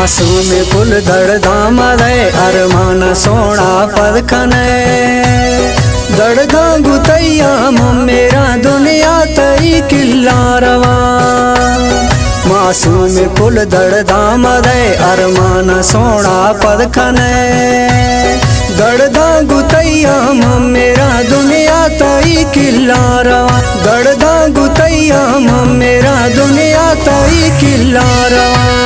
मासूम कुल दड़ दाम रे अरमान सोना पद खने दड़ दांगु तैया मेरा दुनिया तई किल्ला रवा। मासूम कुल दड़ दाम रे अरमान सोना पद खने दड़ दांगु तैया मेरा दुनिया तई किल्ला रवा। दड़ दांगु तैया मेरा दुनिया तई किल्ला रवा।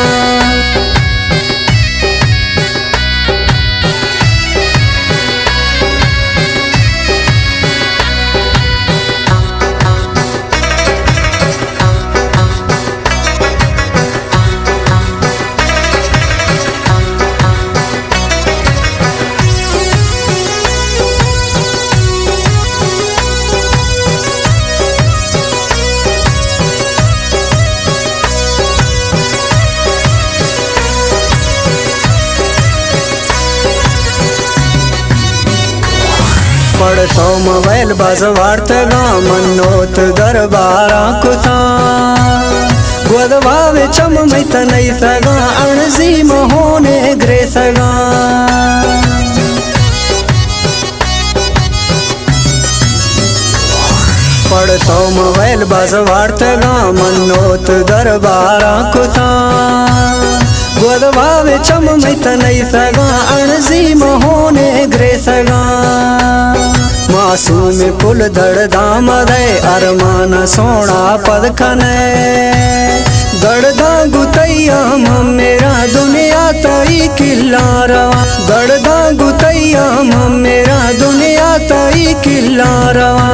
पढ़तो मोबाइल बस वार्तगा मनोत दरबारा कुथा गोदवावे चम मैत नहीं सगा अणसी मोहने ग्रे सगा। पढ़तो मोबाइल बस वार्तगा मनोत दरबारा कुथा गोदवावे चम मैत नहीं सगा अणसी मोहने ग्रे सगा। मासूम कुल दड़ दाम रे अरमान सोना पद खने दड़ दांगु तैया मेरा दुनिया तई किल्ला रवा। दड़ दांगु तैया मेरा दुनिया तई किल्ला रवा।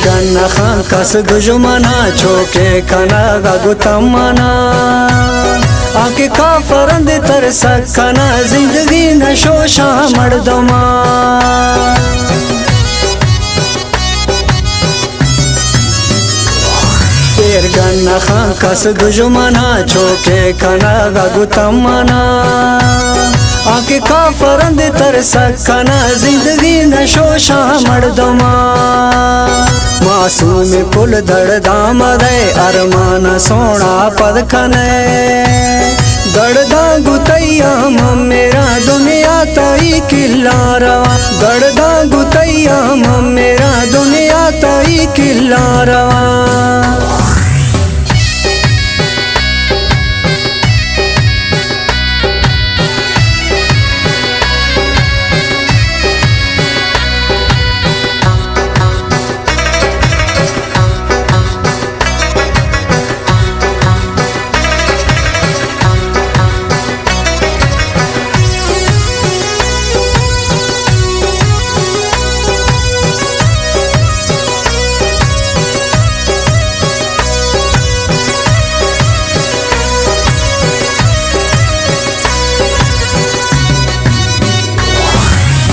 गन्ना खान कस दुश्मना छोके खना गुतमना आके काफरंद तर सकना जिंदगी नशोशा मर्दमा। गन्ना खान कस दुश्मना छोके खना गुतमना आके काफरंद तर सकना जिंदगी नशोशा मर्दमा। मासूम कुल दड़ दाम रे अरमान सोना पद खने दड़ दांगु तैया मेरा दुनिया तई किल्ला रवा। दड़ दांगु तैया मेरा दुनिया तई किल्ला रवा।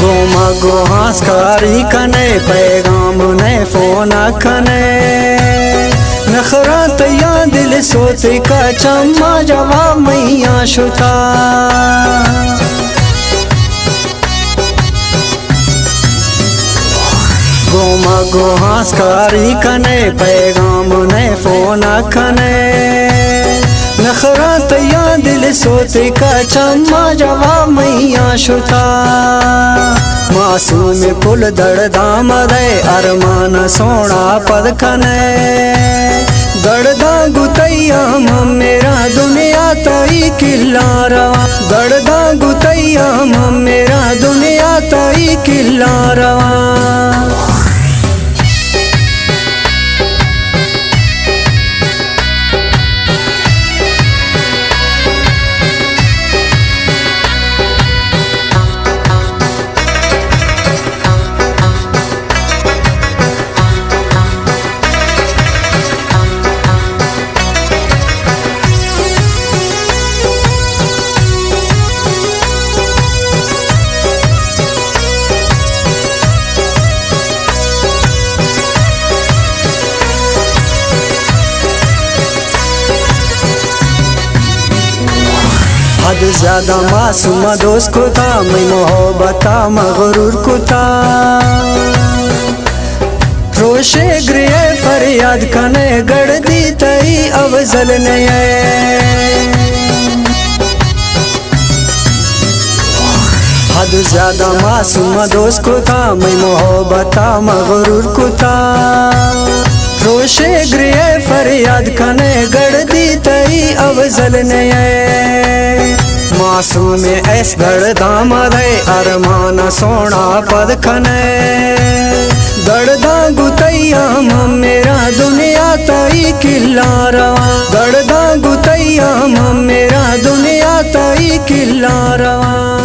गोमा गोहास कारी कने पैगाम ने फोन खने नखरा तैया दिल सोते का चम्मा जवाब मैया शुथा। गोमा गोहास कारी कने पैगाम ने फोन खने नखरा तैया दिल सोते का चम्मा जवाब मैया शुथा। मासूम कुल दड़ दाम रे अरमान सोना पद खने दड़ दांगु तैया मेरा दुनिया तई किल्ला रवा। दड़ दांगु तैया मेरा दुनिया तई किल्ला रवा। हद ज्यादा मासूम दोस्त को था मैं मोहब्बता मगरूर को था रोशे गृह फरियाद कने गड़ दी तई अवजल ने हद ज्यादा मासूम दोस्त को था मैं मोहब्बता मगरूर को था रोशे गृह फरियाद कने गड़ दी तई अवजल ने मासूम ऐस गड़ दामद है अरमान सोना पद खने गड़दा गुतैया मेरा दुनिया तई किल्ला रवा गड़दा गुतैया मेरा दुनिया तई किल्ला रवा।